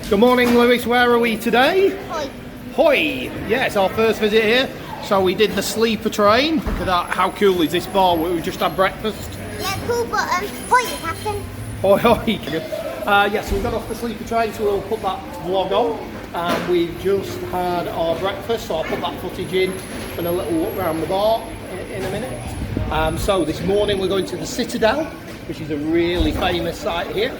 Good morning, Lewis. Where are we today? Hoi. Hoi. Yeah, it's our first visit here. So we did the sleeper train. Look at that. How cool is this bar? We just had breakfast. Yeah, cool, but hoi, Captain. Hoi, hoi. So we got off the sleeper train, so we'll put that vlog on. We've just had our breakfast, so I'll put that footage in and a little look around the bar in a minute. So this morning we're going to the Citadel, which is a really famous site here.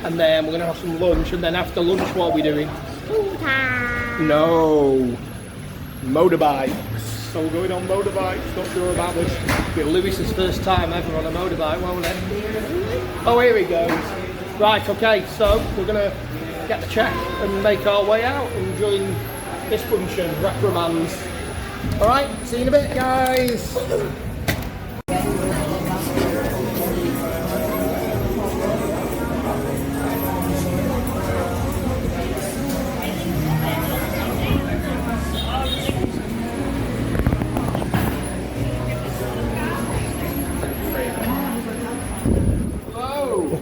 And then we're going to have some lunch, and then after lunch what are we doing? Pool time. No, motorbikes. So we're going on motorbikes, not sure about this. It'll be Lewis's first time ever on a motorbike, won't it? Oh, here he goes. Right, okay, so we're going to get the check and make our way out and join this bunch of reprimands. Alright, see you in a bit, guys.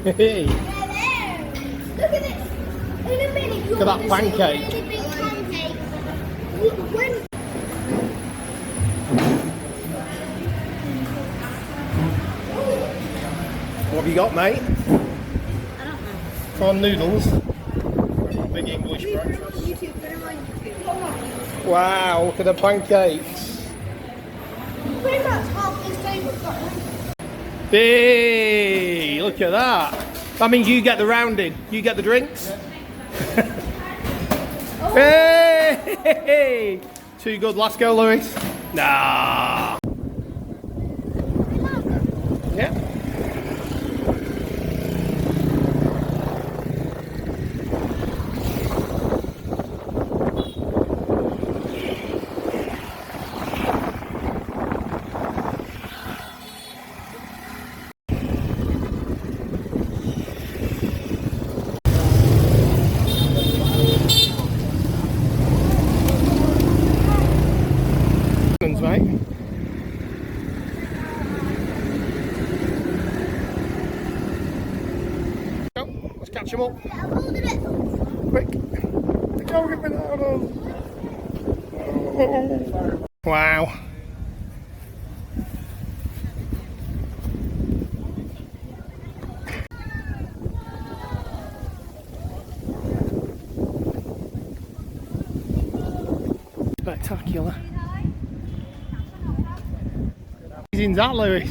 Hey. Look at it. In a minute, Look at that pancake. Really big pancake. What have you got, mate? I don't know. Prawn noodles. Big English breakfast. Wow, look at the pancakes. Pretty much half this table's got one. Hey, look at that. That means you get the rounding. You get the drinks. Hey! Too good. Let's go, Lewis. Nah. Yeah. Mate. Go, let's catch him up. Yeah, I'm holding it. Quick. Go get me that one. Wow. Spectacular. In that, Lewis.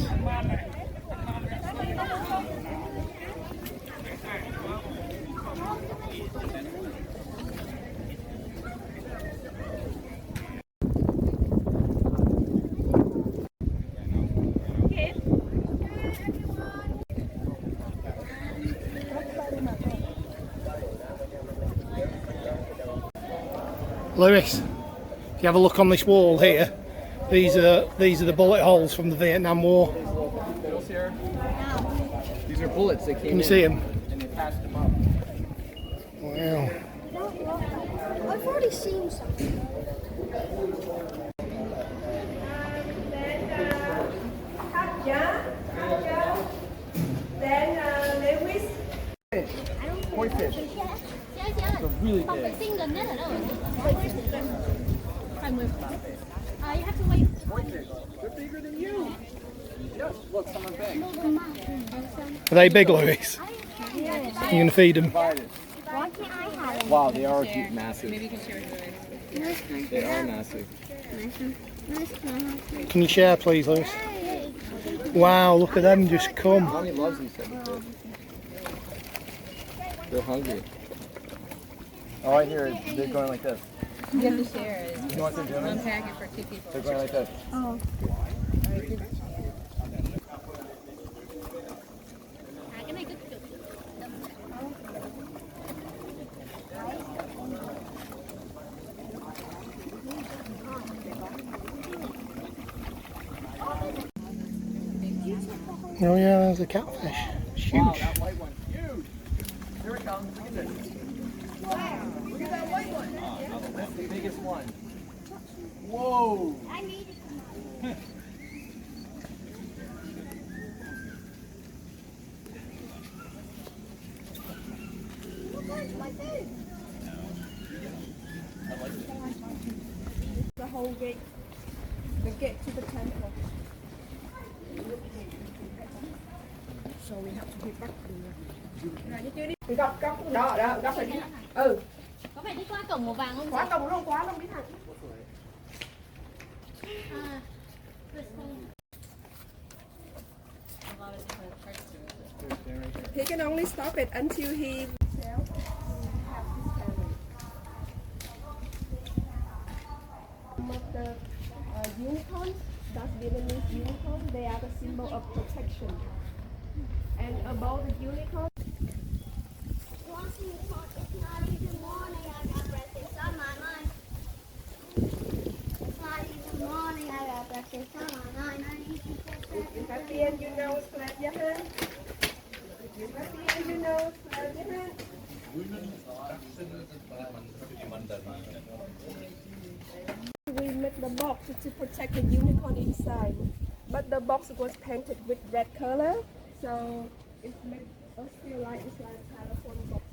Lewis, if you have a look on this wall here, these are the bullet holes from the Vietnam War. These are bullets that came in. Can you see them? And they passed them up. Wow. I've already seen something. Koi fish. They're really big. You have to wait. Koi fish. They're bigger than you. Yes, look, some are big. Are they big, Lewis? You're going to feed them? Why can't I have it? Wow, they are massive. They are massive. Can you share, please, Lewis? Wow, look at them just come. Mommy loves these type of fish. They're hungry. All I hear is they're going like this. You have to share it. You know what they're doing? One packet for 2 people. They're going like this. Oh. Oh yeah, there's a catfish. It's huge. Wow, that white one. Huge. Here it comes. Look at this. Wow. Look at that white one. That's the biggest one. Whoa. I need it. My food. whole gate, the gate to the temple. So we have to get back there. Góc đó, góc này đi. Ừ. Có phải đi qua cổng màu vàng không? Quá cổng luôn, quá luôn đi thẳng. À, He can only stop it until he the unicorns, that's Vietnamese unicorn, they are the symbol of protection. And above the unicorn, It's not even morning, I got breakfast on my mind. It's not even morning, I got breakfast on my mind. if at the end you know it's clap your hand. If at the end you know it's clap your hand. We made the box to protect the unicorn inside, but the box was painted with red color, so it makes us feel like it's like a California box.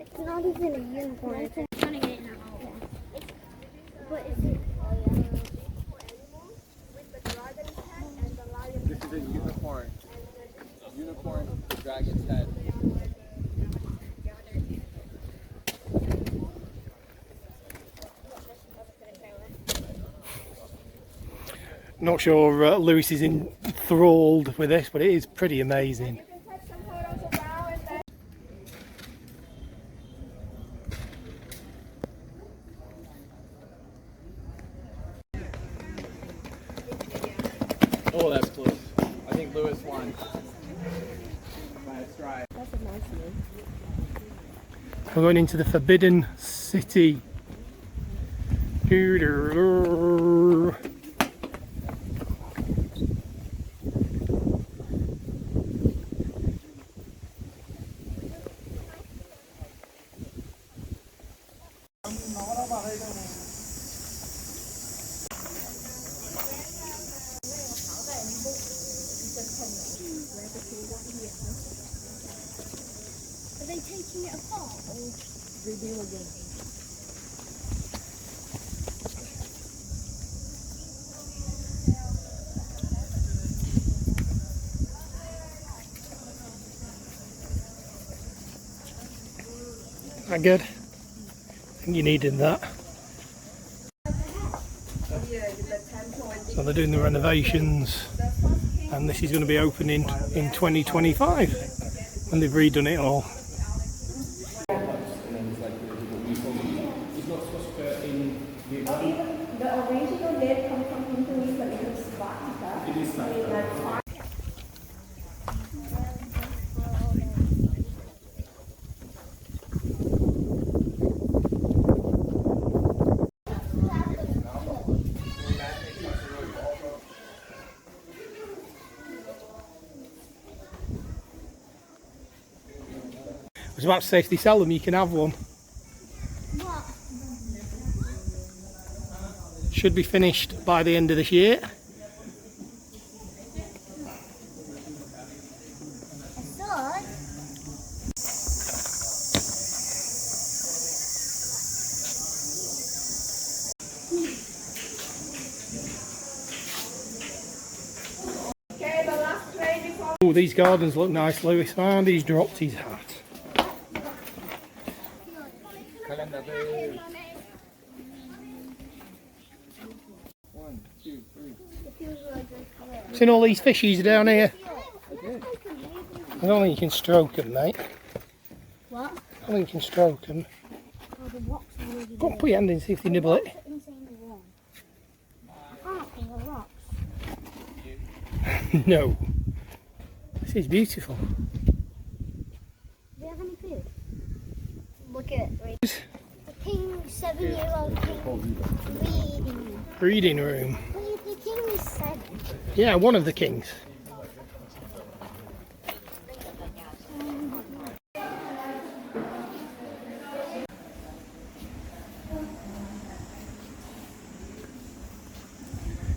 It's not even a unicorn. It's turning it now. But it's This is a unicorn. Unicorn with the dragon's head. Not sure Lewis is enthralled with this, but it is pretty amazing. Oh, that's close. I think Lewis won. By a stride. That's a nice name. We're going into the Forbidden City. Are they taking it apart? Reveal again. That good? I think you needed that. So they're doing the renovations, and this is going to be opening in 2025 when they've redone it all. The original date comes from Hinduism, but it is Svatika. It is Svatika. I was about to say, if they sell them, you can have one. What? Should be finished by the end of this year. A sword? Okay, the last play before. Oh, these gardens look nice, Lewis. And he's dropped his hat. One, two, three. Seen all these fishies down here? I don't think you can stroke them, mate. What? I don't think you can stroke them. Oh, the rocks are really Go on, put your hand in and see if they nibble it. insanely warm. I can't think of rocks. No. This is beautiful. Do you have any food? Look at it, right? The king's 7-year-old king reading. Breeding room. Well, the king is 7. Yeah, one of the kings.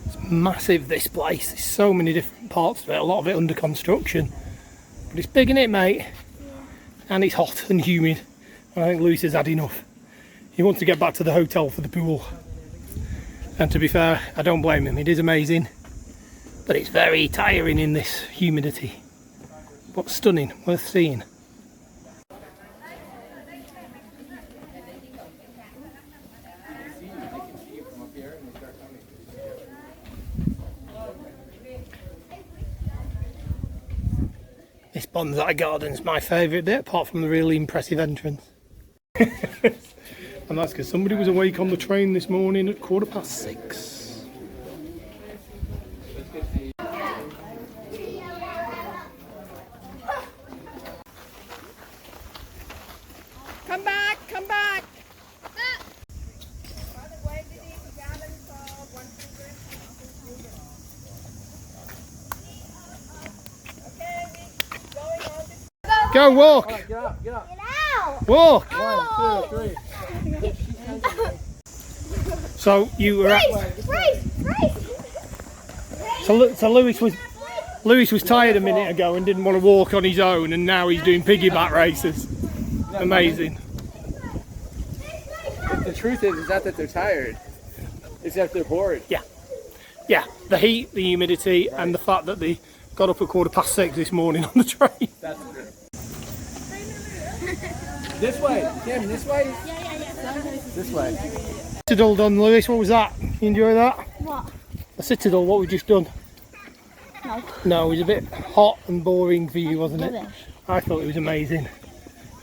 It's massive, this place. There's so many different parts of it, a lot of it under construction. But it's big, innit, mate? And it's hot and humid I think Lewis has had enough. He wants to get back to the hotel for the pool. And to be fair, I don't blame him. It is amazing, but it's very tiring in this humidity. But stunning, worth seeing. This bonsai garden's my favourite bit, apart from the really impressive entrance. And that's because somebody was awake on the train this morning at 6:15. Come back, come back. Go walk! Get up, get up. Get out! Walk! 1, 2, 3. So you were at... Race! So Lewis was tired a minute ago and didn't want to walk on his own, and now he's doing piggyback races. Amazing. But the truth is not that they're tired. It's that they're bored. Yeah, the heat, the humidity, and the fact that they got up at 6:15 this morning on the train. That's true. This way, Kim, this way? This way. Citadel done, Lewis, what was that? You enjoy that? What? The Citadel, what we just done? No. No, it was a bit hot and boring for you, wasn't it? Rubbish. I thought it was amazing.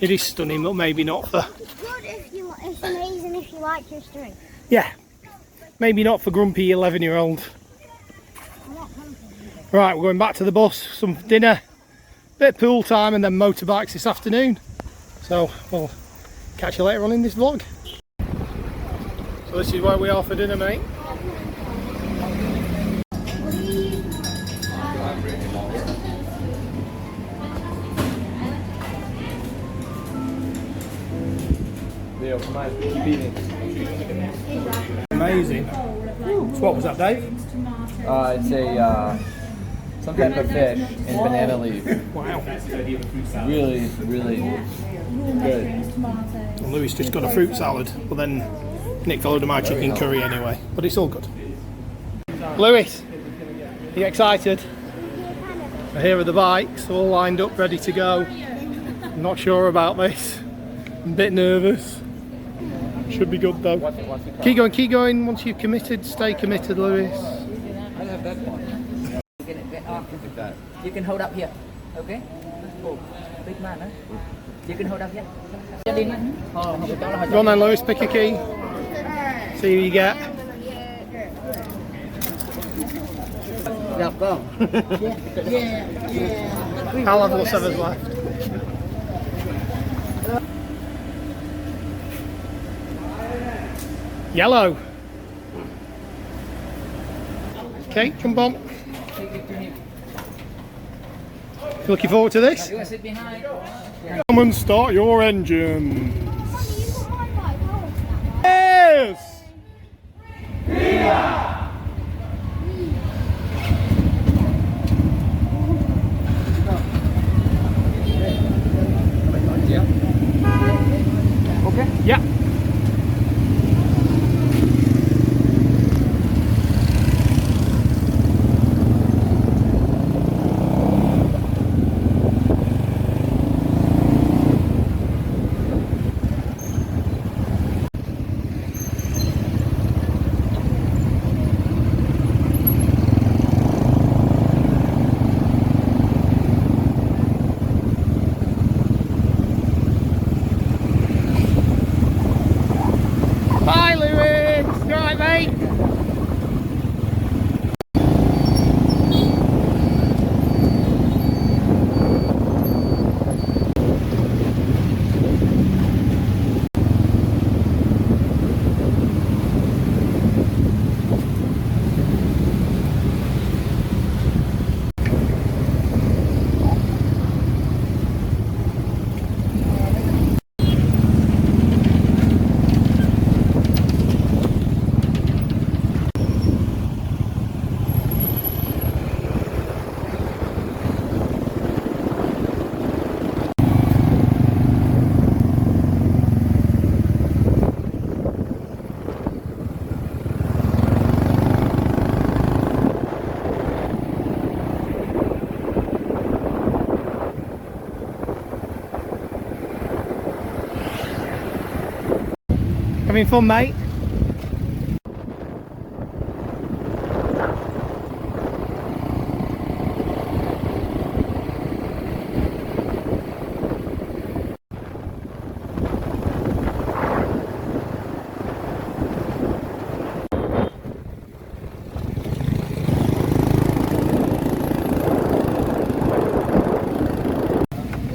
It is stunning, but maybe not for... It's good if you, it's amazing if you like history. Yeah, maybe not for grumpy 11-year-olds. I'm not hungry. Right, we're going back to the bus, some dinner, bit of pool time, and then motorbikes this afternoon. So we'll catch you later on in this vlog. So this is where we are for dinner, mate. Leo, come on, keep eating. Amazing. So what was that, Dave? It's a some type of fish in banana leaf. Wow. Really, really good. And Louis just got a fruit salad, but then Nick followed my chicken curry anyway. But it's all good. Louis, are you excited? Here are the bikes, all lined up, ready to go. I'm not sure about this. I'm a bit nervous. Should be good though. Keep going. Once you've committed, stay committed, Louis. I have that one. Get off. Look at that. You can hold up here. Okay? Oh, big man, huh? You can hold up here. Cho đi nhé. Không có chỗ là Go on then, Louis, pick a key. See who you get. Được không? I'll have whatever's left. Yellow. Okay, jump on. You looking forward to this? You want to sit behind? Come and start your engines. Yes! Okay. Yeah. Having fun, mate?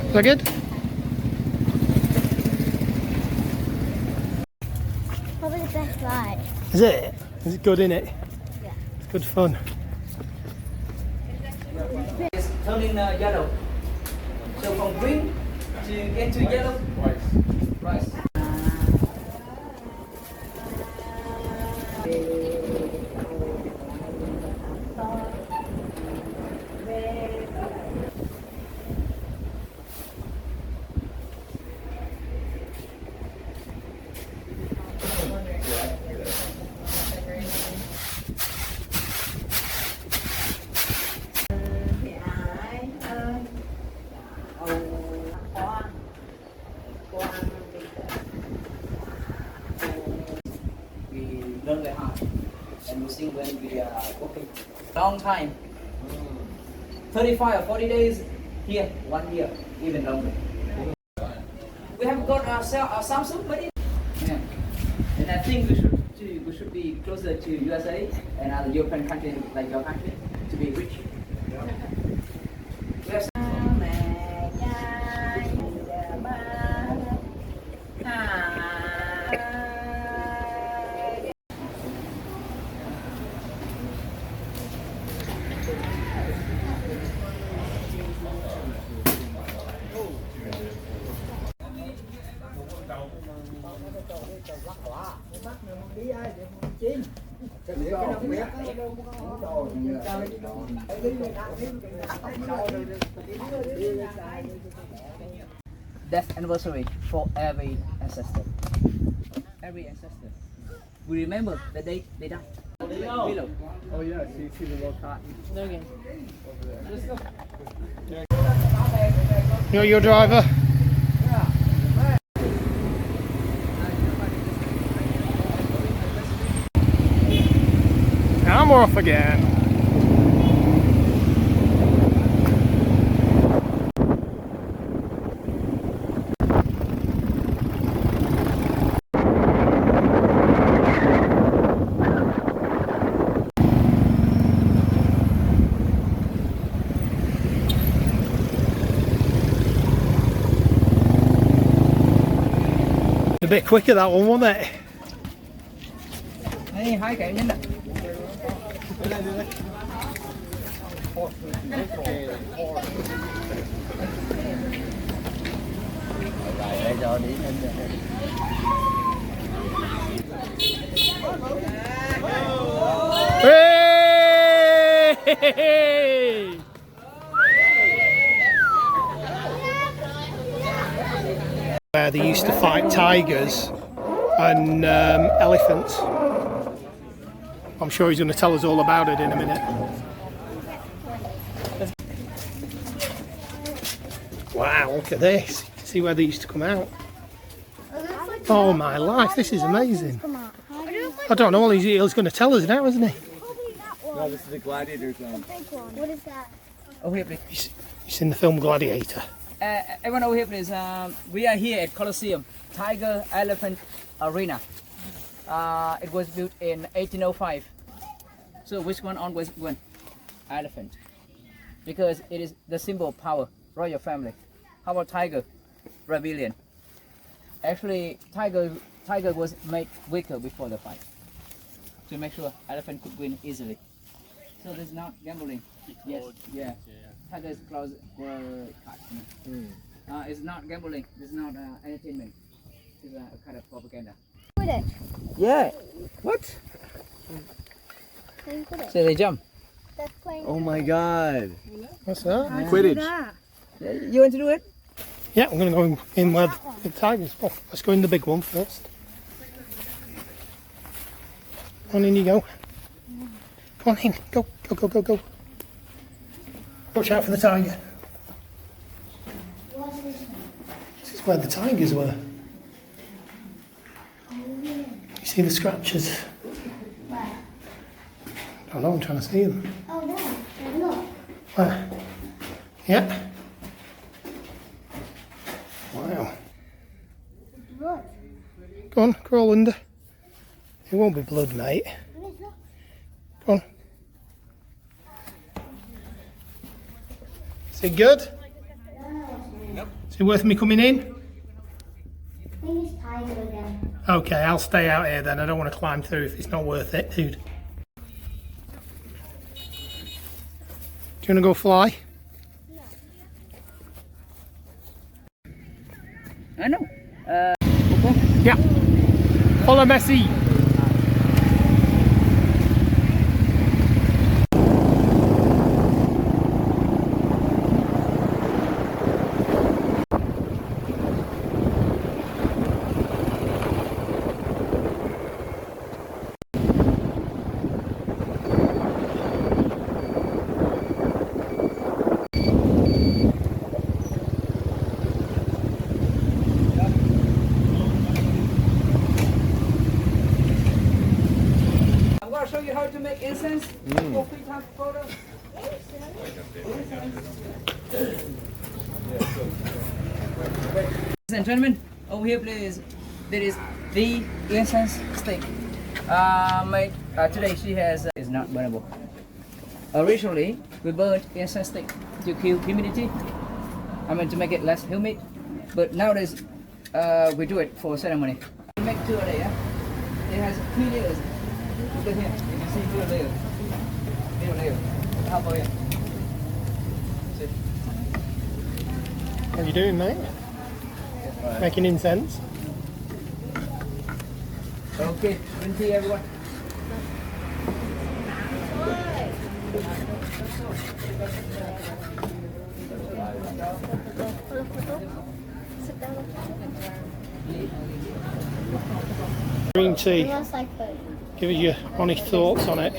Is that good? Probably the best ride. Is it? Is it good, innit? Yeah. It's good fun. It's turning yellow. So from green to get to yellow. Rice. We learn very hard and we sing when we are working. Long time. 35 or 40 days here, 1 year, even longer. We have got our Samsung, but yeah. And I think we should be closer to USA and other European countries like your country to be rich. Yes. Death anniversary for every ancestor. Every ancestor. We remember the day they died. Below. Oh yeah, so you see the little cotton. You're your driver? I'm off again. A bit quicker that one, wasn't it? Hey, hi cả nhân ạ. Để cho đi Hey! Where they used to fight tigers and elephants. I'm sure he's going to tell us all about it in a minute. Wow, look at this. See where they used to come out. Oh my life, this is amazing. I don't know, all he's going to tell us now, isn't he? No, this is a gladiator zone. What is that? Oh, here please. You've seen the film Gladiator. Everyone over here please. We are here at Colosseum, Tiger Elephant Arena. It was built in 1805. So which one on was one? Elephant. Because it is the symbol of power, royal family. How about tiger? Rebellion. Actually, tiger was made weaker before the fight to make sure elephant could win easily. So there's not gambling. Yes, yeah. Tiger's claws were cut. It's not gambling. It's not entertainment. It's a kind of propaganda. Put it. Yeah. What? Can you put it? So they jump. That's playing. Oh my god. What's that? Quidditch. You want to do it? Yeah, I'm going to go in where the tigers. Oh, let's go in the big one first. On in you go. Come on in. Go, go, go, go, go. Watch out for the tiger. This is where the tigers were. See the scratches? Where? I know, I'm trying to see them. Oh, there. Look. Where? Yeah. Wow. Blood. Go on, crawl under. It won't be blood, mate. Where is that? Go on. Is it good? Is it worth me coming in? I think it's tiger again. Okay, I'll stay out here then. I don't want to climb through if it's not worth it, dude. Do you want to go fly? I know. Yeah. Follow Messi. I'm going to show you how to make incense. For free time photo. Ladies and gentlemen, over here please, there is the incense stick. Today she has is not burnable. Originally, we burned incense stick to kill humidity. To make it less humid. But nowadays, we do it for ceremony. We make 2 a day, yeah? It has 3 layers. Look here, you can see middle layer. Middle layer. How about here? See? What are you doing, mate? Making incense. Okay, green tea everyone. Green tea. It looks like food. Give us your honest thoughts on it.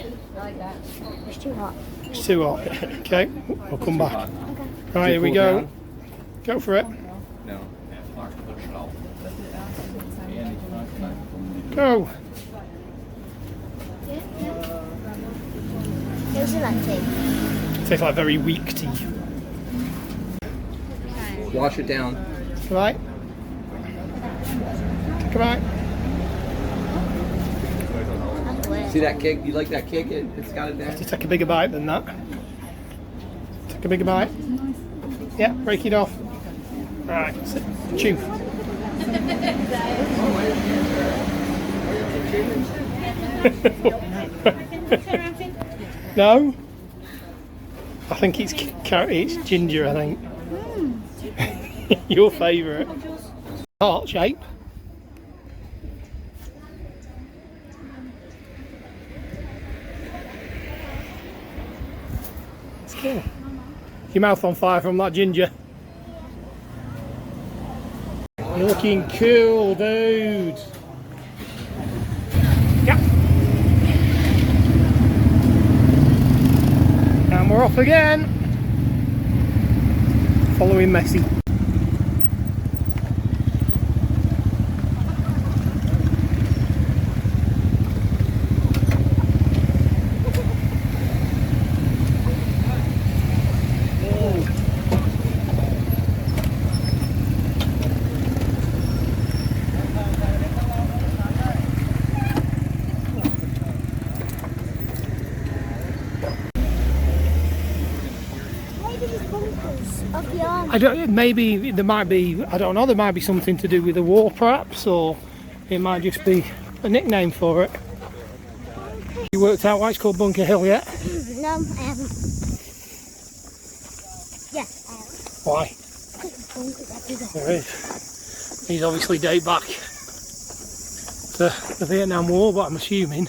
It's too hot. It's too hot. Okay, we'll come back. Okay. Right, here we go. Go for it. Go. Here's your tea. Tastes like very weak tea. Wash it down. Come right. Come right. That's weird. See that kick? You like that kick? It's got it there. Just take a bigger bite than that. Take a bigger bite. Yeah, break it off. Right, chew. No? I think it's it's ginger, I think. Your favourite. Heart shape. It's cool. Your mouth on fire from that ginger. You're looking cool, dude. Yeah. And we're off again. Following Messi. Maybe these bunkers up beyond. I don't. Maybe there might be. I don't know. There might be something to do with the war, perhaps, or it might just be a nickname for it. You worked out why it's called Bunker Hill yet? No, I haven't. Yeah, I haven't. Why? Bunkers everywhere. There is. These obviously date back to the Vietnam War, but I'm assuming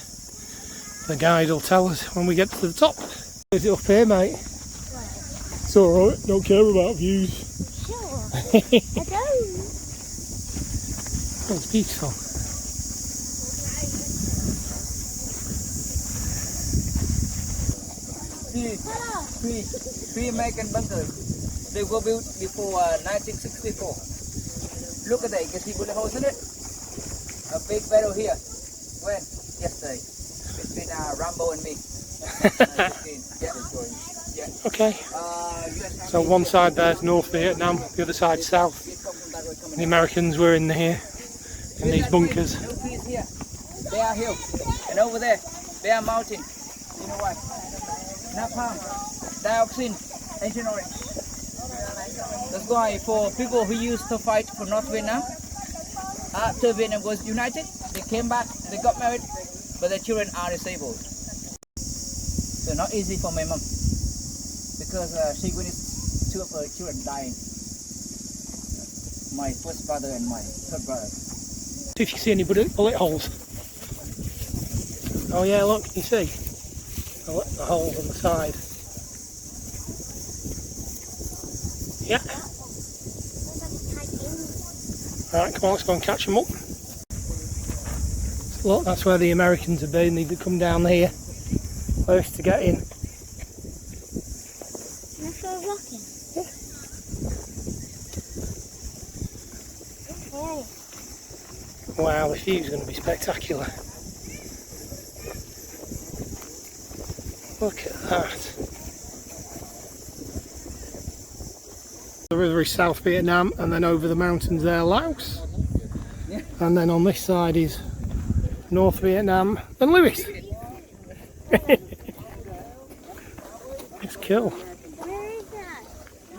the guide will tell us when we get to the top. Is it up here, mate? It's alright, don't care about views. Sure. I don't. Oh, it's beautiful. Three American bunkers. They were built before 1964. Look at that, you can see bullet holes in it. A big barrel here. When? Yesterday. Between Rambo and me. Yeah. Okay. So one side there's North Vietnam, the other side South. The Americans were in here, in these bunkers. No trees here. Bear Hill. And over there, Bear Mountain. You know why? Napalm, dioxin, Agent Orange. That's why for people who used to fight for North Vietnam, after Vietnam was united, they came back, they got married, but their children are disabled. So not easy for my mom, because she witnessed 2 of her children dying. My first brother and my third brother. See if you see any bullet holes. Oh yeah, look, you see the holes on the side. Yeah. Alright, come on, let's go and catch them up. Look, that's where the Americans have been. They've come down here first to get in. Let's go walking. Wow, the view's going to be spectacular. Look at that. The river is South Vietnam, and then over the mountains there, Laos. And then on this side is North Vietnam and Lewis. It's cool. Where is that?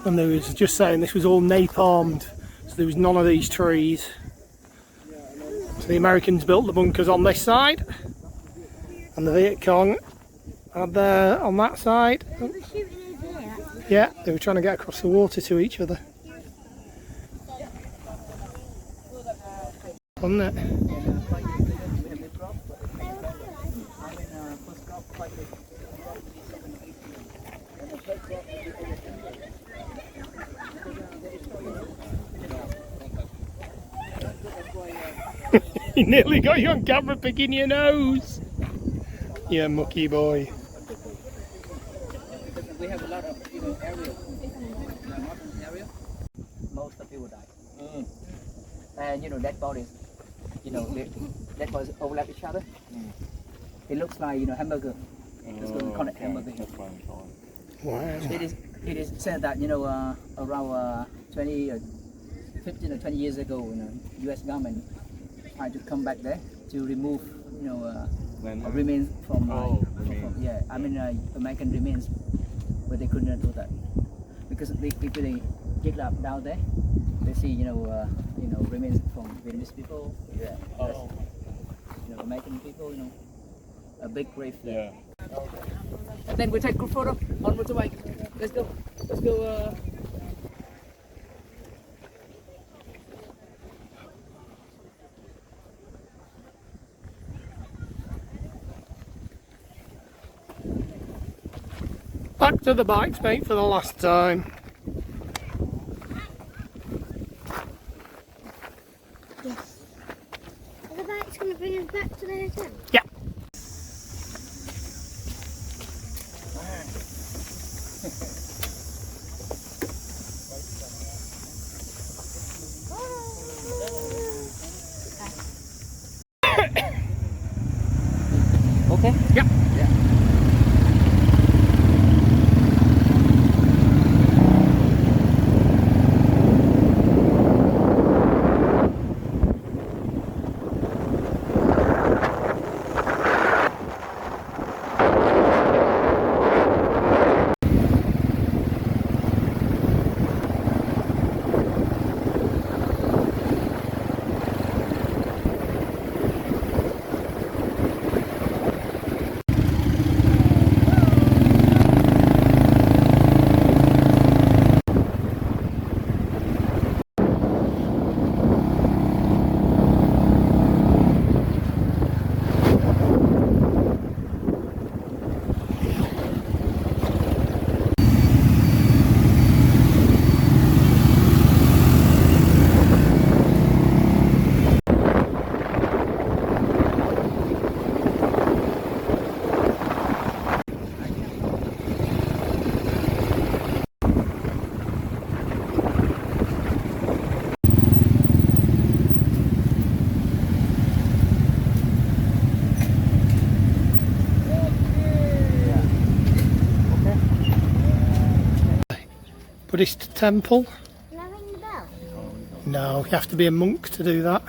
And there was just saying this was all napalmed, so there was none of these trees. So the Americans built the bunkers on this side, and the Viet Cong had there on that side. They were shooting over there. Yeah, they were trying to get across the water to each other. Wasn't it? You nearly got you on camera picking your nose. You mucky boy. We have a lot of area, mountain area. Most of people die. And dead bodies. Dead bodies overlap each other. It looks like hamburger. It's going to call it hamburger. Wow. It is said that around 15 or 20 years ago, U.S. government tried to come back there to remove remains from American remains, but they couldn't do that because if they dig up down there, they see remains from Vietnamese people, American people, a big grave there. Yeah. And then we take a group photo on motorbike. Let's go. Let's go. Back to the bikes, mate, for the last time. Yes. Are the bike's going to bring us back to the hotel? Yeah. Okay? Yeah. Yeah. Buddhist temple. Can I ring the bell? No, you have to be a monk to do that.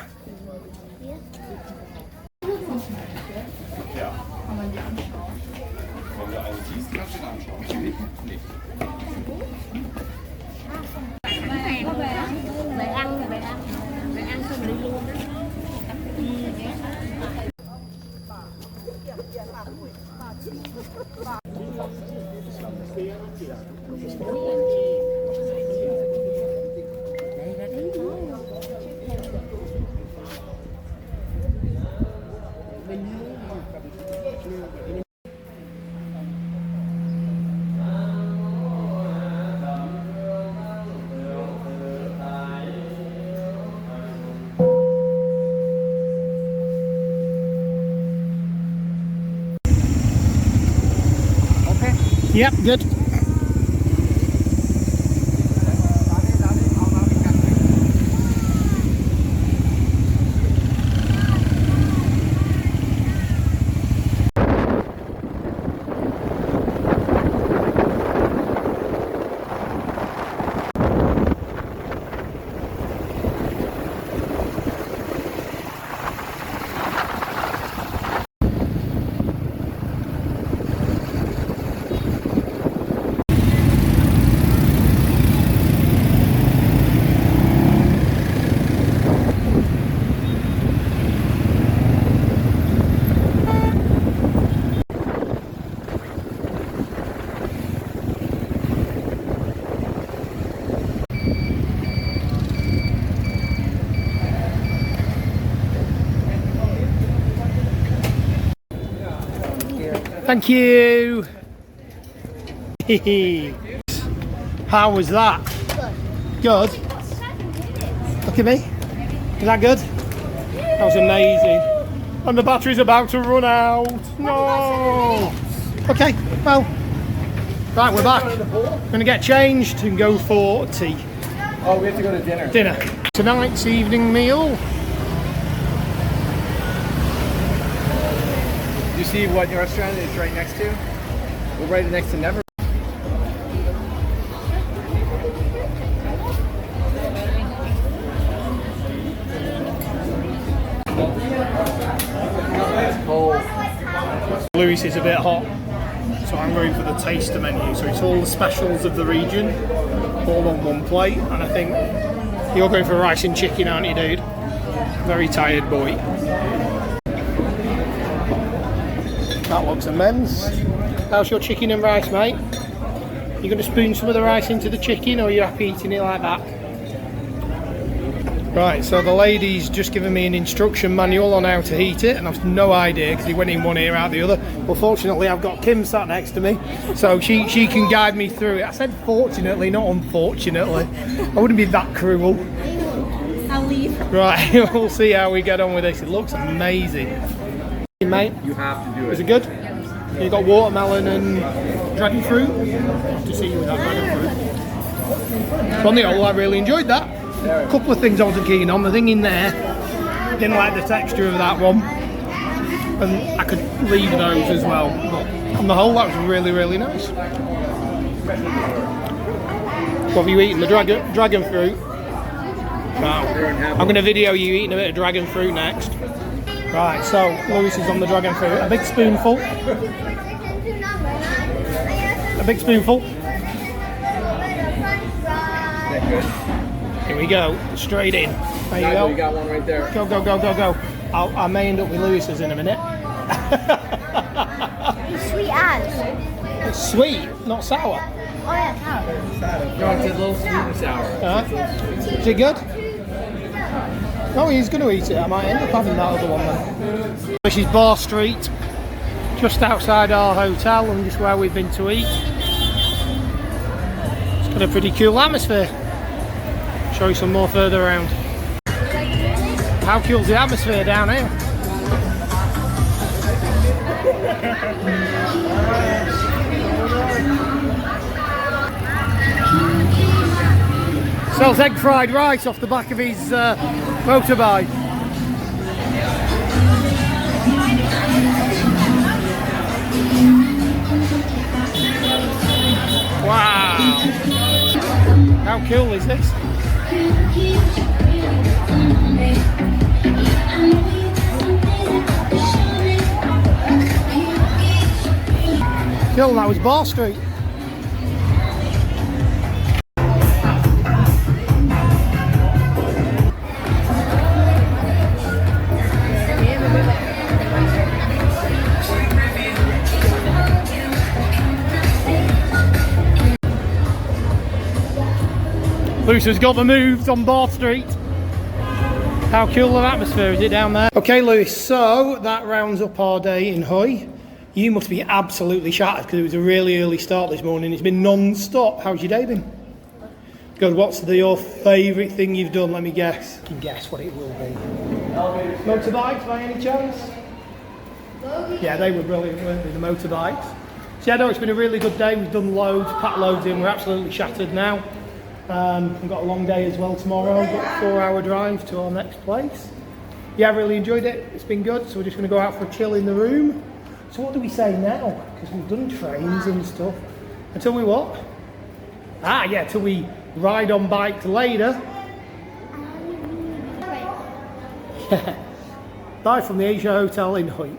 Yep, good. Thank you. How was that? Good. Look at me. Is that good? That was amazing. And the battery's about to run out. No. Okay, well. Right, we're back. We're going to get changed and go for tea. Oh, we have to go to dinner. Dinner. Tonight's evening meal. You see what restaurant it's right next to? We're right next to Never. Lewis is a bit hot, so I'm going for the taster menu. So it's all the specials of the region, all on one plate. And I think you're going for rice and chicken, aren't you, dude? Very tired boy. That looks immense. How's your chicken and rice, mate? You going to spoon some of the rice into the chicken, or are you happy eating it like that? Right, so the lady's just given me an instruction manual on how to heat it, and I've no idea because he went in one ear out the other. But fortunately, I've got Kim sat next to me, so she can guide me through it. I said fortunately, not unfortunately. I wouldn't be that cruel. I'll leave. Right, we'll see how we get on with this. It looks amazing. Mate, You have to do it. is it good? You got watermelon and dragon fruit. I'll have to see you with that dragon fruit. On the whole, I really enjoyed that. A couple of things I wasn't keen on. The thing in there, didn't like the texture of that one, and I could leave those as well. But on the whole, that was really, really nice. What have you eaten? The dragon fruit. Wow. I'm going to video you eating a bit of dragon fruit next. Right, so Lewis is on the dragon fruit. A big spoonful. A big spoonful. Here we go, straight in. There you go. You got one right there. Go, go, go, go, go. I may end up with Lewis's in a minute. Sweet as. It's sweet, not sour. Oh yeah, sour. No, it's a little sweet and sour. Is it good? Oh, he's going to eat it. I might end up having that other one then. This is Bar Street, just outside our hotel and just where we've been to eat. It's got a pretty cool atmosphere. Show you some more further around. How cool's the atmosphere down here? Sells egg fried rice off the back of his motorbike. Wow. How cool is this? Cool, that was Bar Street. Lewis has got the moves on Bar Street. How cool of atmosphere is it down there? Okay, Lewis, so that rounds up our day in Hue. You must be absolutely shattered because it was a really early start this morning. It's been non-stop. How's your day been? Good. What's your favourite thing you've done? Let me guess. You can guess what it will be. Motorbikes by any chance? Yeah, they were brilliant, weren't they, the motorbikes? So yeah, no, it's been a really good day. We've done loads, packed loads in. We're absolutely shattered now. We've got a long day as well tomorrow. We've got a 4-hour drive to our next place. Yeah, I really enjoyed it. It's been good. So we're just going to go out for a chill in the room. So what do we say now? Because we've done trains and stuff. Until we what? Till we ride on bikes later. Bye from the Asia Hotel in Hue.